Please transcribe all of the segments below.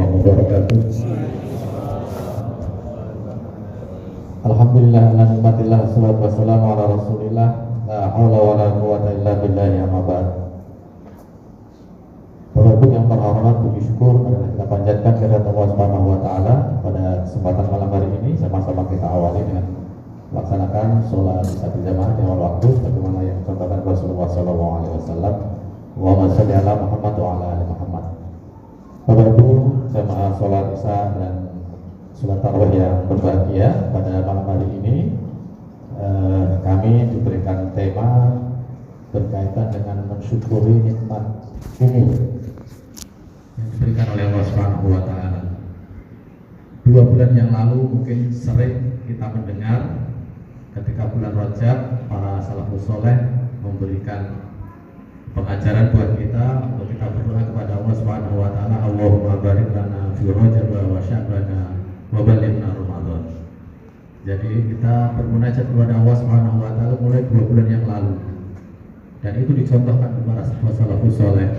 wabarakatuh. Alhamdulillah ala nikmatillah, salatu wassalamu ala rasulillah, la haula wa la quwata illa billahi, amma ba'd. Bapak Ibu yang terhormat, puji syukur adalah kita panjatkan kehadirat Allah Subhanahu wa taala pada kesempatan malam hari ini. Sama-sama kita awali dengan melaksanakan sholat isya berjamaah di awal waktu sebagaimana yang dicontohkan Rasulullah sallallahu alaihi wasallam. Allahumma shalli ala Muhammad wa ala ali Muhammad. Bapak Ibu jamaah sholat isya dan sholat tarawih yang berbahagia, pada malam hari ini kami diberikan tema berkaitan dengan mensyukuri nikmat umur yang diberikan oleh Allah Subhanahu wa taala. 2 bulan yang lalu mungkin sering kita mendengar ketika bulan Rajab para salafus saleh memberikan pengajaran buat kita untuk kita berdoa kepada Allah Subhanahu wa taala, Allahumma barik lana fi Rajab wa Sya'bana wa ballighna Ramadan. Jadi kita bermunajat kepada Allah Subhanahu wa taala mulai 2 bulan yang lalu. Dan itu dicontohkan kepada salafus saleh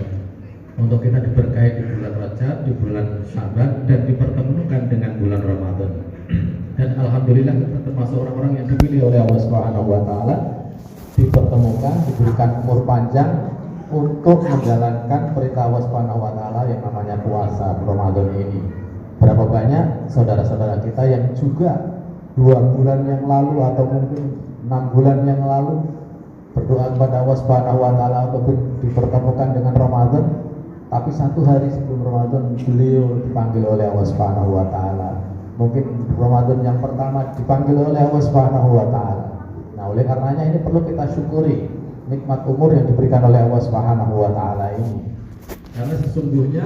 untuk kita diberkahi di bulan Rajab, di bulan Sya'ban, dan dipertemukan dengan bulan Ramadan. Dan alhamdulillah kita termasuk orang-orang yang dipilih oleh Allah Subhanahu wa taala, dipertemukan, diberikan umur panjang untuk menjalankan perintah Allah Subhanahu wa taala yang namanya puasa Ramadan ini. Berapa banyak saudara-saudara kita yang juga 2 bulan yang lalu atau mungkin 6 bulan yang lalu berdoa kepada Allah Subhanahu wa taala untuk dipertemukan dengan Ramadan, tapi 1 hari sebelum Ramadan beliau dipanggil oleh Allah Subhanahu wa taala. Mungkin Ramadan yang pertama dipanggil oleh Allah Subhanahu wa taala. Nah, oleh karenanya ini perlu kita syukuri nikmat umur yang diberikan oleh Allah Subhanahu wa taala ini. Karena sesungguhnya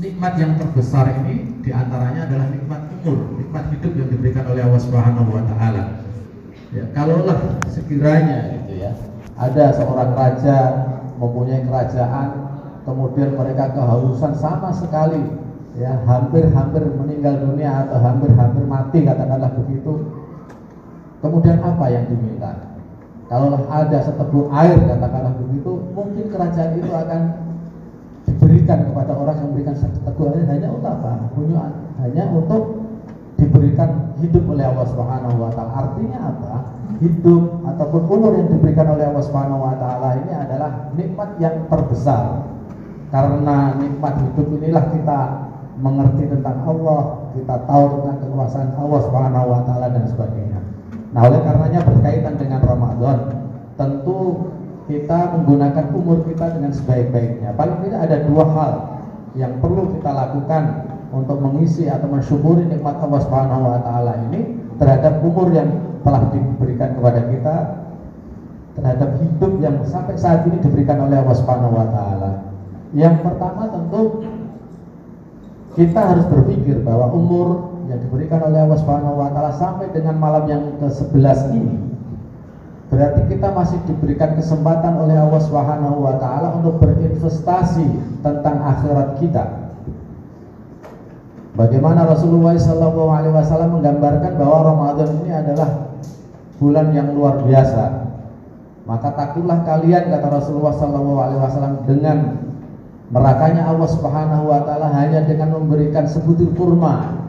nikmat yang terbesar ini diantaranya adalah nikmat umur, nikmat hidup yang diberikan oleh Allah Subhanahu wa taala. Ya, kalaulah sekiranya gitu ya, ada seorang raja mempunyai kerajaan, kemudian mereka kehausan sama sekali, ya hampir-hampir meninggal dunia atau hampir-hampir mati katakanlah begitu. Kemudian apa yang diminta? Kalaulah ada seteguk air katakanlah begitu, mungkin kerajaan itu akan diberikan kepada orang yang memberikan seteguk air hanya untuk apa? Hanya untuk diberikan hidup oleh Allah Subhanahu wa taala. Artinya apa? Hidup ataupun umur yang diberikan oleh Allah Subhanahu wa taala ini adalah nikmat yang terbesar. Karena nikmat hidup inilah kita mengerti tentang Allah, kita tahu tentang kekuasaan Allah Subhanahu wa taala dan sebagainya. Nah, oleh karenanya berkaitan dengan Ramadan, tentu kita menggunakan umur kita dengan sebaik-baiknya. Paling tidak ada 2 hal yang perlu kita lakukan untuk mengisi atau mensyukuri nikmat Allah Subhanahu wa taala ini terhadap umur yang telah diberikan kepada kita, terhadap hidup yang sampai saat ini diberikan oleh Allah Subhanahu wa taala. Yang pertama tentu kita harus berpikir bahwa umur yang diberikan oleh Allah Subhanahu wa taala sampai dengan malam yang ke-11 ini berarti kita masih diberikan kesempatan oleh Allah Subhanahu wa taala untuk berinvestasi tentang akhirat kita. Bagaimana Rasulullah SAW menggambarkan bahwa Ramadan ini adalah bulan yang luar biasa. Maka takutlah kalian, kata Rasulullah SAW, dengan nerakanya Allah Subhanahu wa taala hanya dengan memberikan sebutir kurma,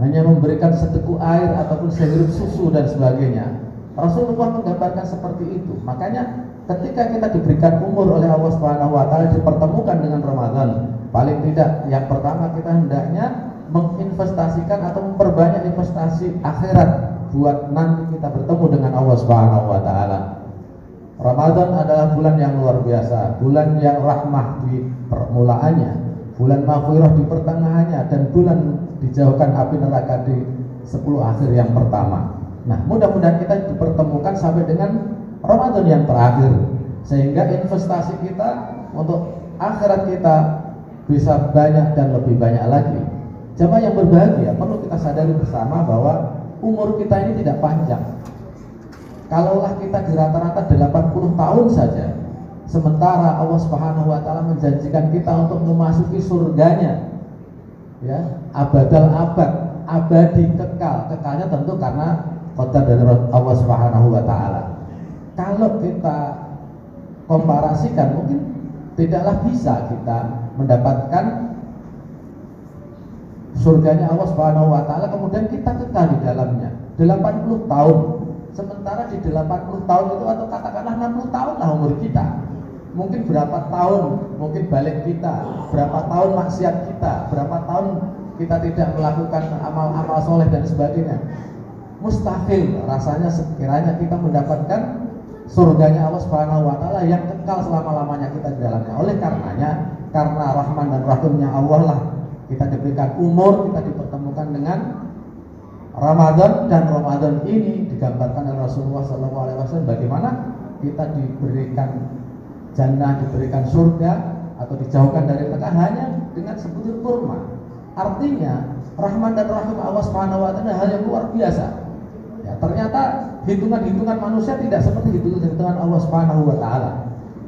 hanya memberikan seteguk air ataupun sehirup susu dan sebagainya. Rasulullah menggambarkan seperti itu. Makanya ketika kita diberikan umur oleh Allah Subhanahu wa taala, dipertemukan dengan Ramadan, paling tidak yang pertama kita hendaknya menginvestasikan atau memperbanyak investasi akhirat buat nanti kita bertemu dengan Allah Subhanahu wa taala. Ramadan adalah bulan yang luar biasa, bulan yang rahmah di permulaannya, bulan maghfirah di pertengahannya, dan bulan dijauhkan api neraka di 10 akhir yang pertama. Nah, mudah-mudahan kita dipertemukan sampai dengan Ramadan yang terakhir, sehingga investasi kita untuk akhirat kita bisa banyak dan lebih banyak lagi. Jamaah yang berbahagia, perlu kita sadari bersama bahwa umur kita ini tidak panjang. Kalaulah kita di rata-rata 80 tahun saja, sementara Allah Subhanahu wa taala menjanjikan kita untuk memasuki surganya, ya, abadal abad, abadi, kekal. Kekalnya tentu karena qadar dari Allah Subhanahu wa taala. Kalau kita komparasikan, mungkin tidaklah bisa kita mendapatkan surganya Allah Subhanahu wa taala, kemudian kita kekal di dalamnya 80 tahun. Sementara di 80 tahun itu, atau katakanlah 60 tahun lah umur kita. Mungkin berapa tahun, mungkin balik kita, berapa tahun maksiat kita, berapa tahun kita tidak melakukan amal-amal soleh dan sebagainya. Mustahil rasanya sekiranya kita mendapatkan surganya Allah Subhanahu wa taala yang kekal selama-lamanya kita di dalamnya. Oleh karenanya, karena rahman dan rahimnya Allah lah kita diberikan umur, kita dipertemukan dengan Ramadan, dan Ramadan ini digambarkan oleh Rasulullah SAW bagaimana kita diberikan jannah, diberikan surga atau dijauhkan dari neraka hanya dengan sebutir kurma. Artinya rahman dan rahim Allah Subhanahu wa taala hal yang luar biasa. Ya, ternyata hitungan-hitungan manusia tidak seperti hitungan Allah Subhanahu wa taala.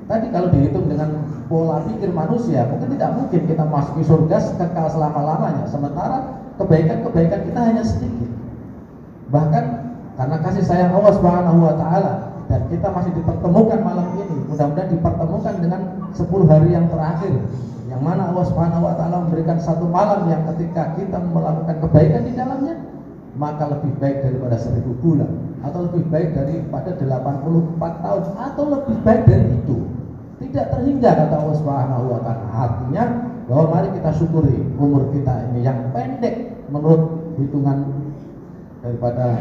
Tadi kalau dihitung dengan pola pikir manusia, mungkin tidak mungkin kita masuki surga kekal selama-lamanya. Sementara kebaikan-kebaikan kita hanya sedikit. Bahkan karena kasih sayang Allah Subhanahu wa taala, dan kita masih dipertemukan malam ini, mudah-mudahan dipertemukan dengan 10 hari yang terakhir, yang mana Allah Subhanahu wa taala memberikan satu malam yang ketika kita melakukan kebaikan di dalamnya, maka lebih baik daripada 1000 bulan, atau lebih baik daripada 84 tahun, atau lebih baik dari itu. Tidak terhingga kata Allah Subhanahu wa taala. Artinya bahwa mari kita syukuri umur kita ini yang pendek menurut hitungan daripada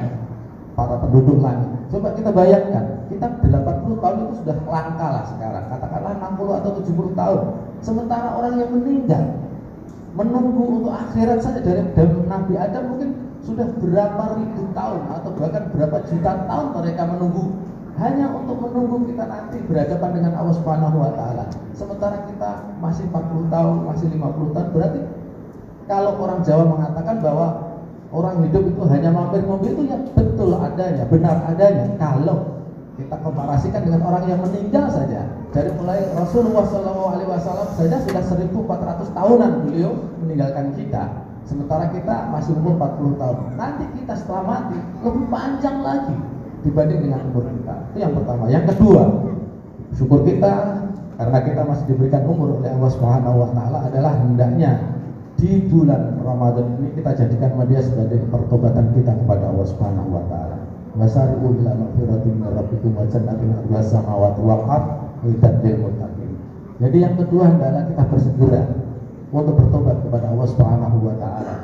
para penduduk langit. Coba kita bayangkan, kita 80 tahun itu sudah langka lah sekarang, katakanlah 60 atau 70 tahun. Sementara orang yang meninggal menunggu untuk akhirat saja dari Nabi Adam mungkin sudah berapa ribu tahun atau bahkan berapa juta tahun mereka menunggu, hanya untuk menunggu kita nanti berhadapan dengan Allah Subhanahu wa taala. Sementara kita masih 40 tahun, masih 50 tahun. Berarti kalau orang Jawa mengatakan bahwa orang hidup itu hanya mampir-mampir, itu ya betul adanya, benar adanya. Kalau kita komparasikan dengan orang yang meninggal saja, dari mulai Rasulullah SAW saja sudah 1400 tahunan beliau meninggalkan kita. Sementara kita masih umur 40 tahun. Nanti kita setelah mati lebih panjang lagi dibanding dengan umur kita. Itu yang pertama. Yang kedua, syukur kita karena kita masih diberikan umur oleh Allah Subhanahu wa taala adalah hendaknya di bulan Ramadan ini kita jadikan media sebagai pertobatan kita kepada Allah Subhanahu wa taala. Wasari'u ila maghfiratin min rabbikum wa jannatin 'arduha samawati wal ardh lil muttaqin. Jadi yang kedua adalah kita bersegera untuk bertobat kepada Allah Subhanahu wa taala.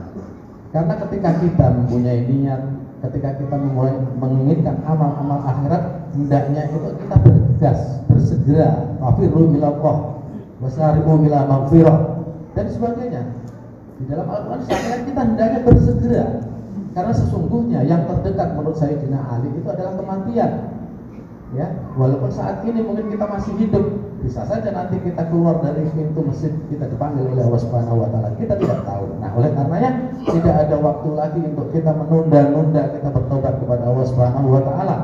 Karena ketika kita mempunyai niat, ketika kita mulai menginginkan amal-amal akhirat, hendaknya itu kita bergegas, bersegera, wafiru ila Allah, wasari'u ila maghfirah dan sebagainya. Di dalam Al-Quran syariat kita hendaknya bersegera, karena sesungguhnya yang terdekat menurut Sayyidina Ali itu adalah kematian. Ya, walaupun saat ini mungkin kita masih hidup, bisa saja nanti kita keluar dari pintu masjid kita dipanggil oleh Allah Subhanahu wa taala. Kita tidak tahu. Nah, oleh karenanya tidak ada waktu lagi untuk kita menunda-nunda kita bertobat kepada Allah Subhanahu wa taala.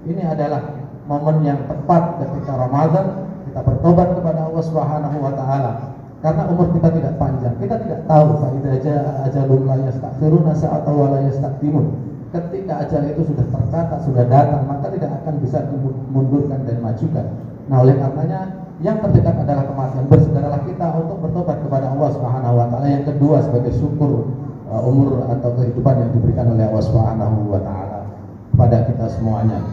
Ini adalah momen yang tepat ketika Ramadan kita bertobat kepada Allah Subhanahu wa taala. Karena umur kita tidak panjang, kita tidak tahu faida ajalun la yastaghfiruna sa'atan wa la yastaqdimun. Ketika ajal itu sudah tercatat, sudah datang, maka tidak akan bisa dimundurkan dan majukan. Nah, oleh karenanya yang terdekat adalah kematian. Bersegeralah kita untuk bertobat kepada Allah Subhanahu wa taala. Yang kedua sebagai syukur umur atau kehidupan yang diberikan oleh Allah Subhanahu wa taala kepada kita semuanya.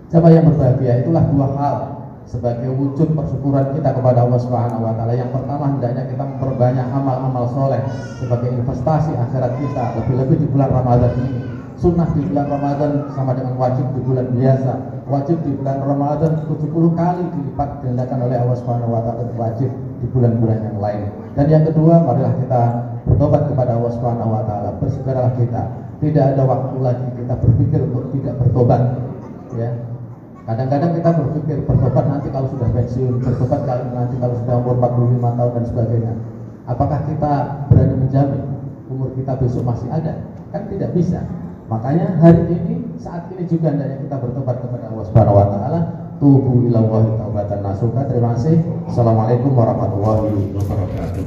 Siapa yang berbahagia, itulah dua hal sebagai wujud persyukuran kita kepada Allah Subhanahu wa taala. Yang pertama, hendaknya kita memperbanyak amal-amal soleh sebagai investasi akhirat kita, lebih-lebih di bulan Ramadan ini. Sunnah di bulan Ramadan sama dengan wajib di bulan biasa. Wajib di bulan Ramadan 70 kali dilipat digandakan oleh Allah Subhanahu wa taala wajib di bulan-bulan yang lain. Dan yang kedua, marilah kita bertobat kepada Allah Subhanahu wa taala. Bersegeralah kita. Tidak ada waktu lagi kita berpikir untuk tidak bertobat. Ya. Kadang-kadang kita berpikir bertobat nanti kalau sudah pensiun, bertobat nanti kalau sudah umur 45 tahun dan sebagainya. Apakah kita berani menjamin umur kita besok masih ada? Kan tidak bisa. Makanya hari ini, saat ini juga hendaknya kita bertobat kepada Allah Subhanahu wa taala. Tubu ilallahi taubatan nasuha. Terima kasih. Assalamualaikum warahmatullahi wabarakatuh.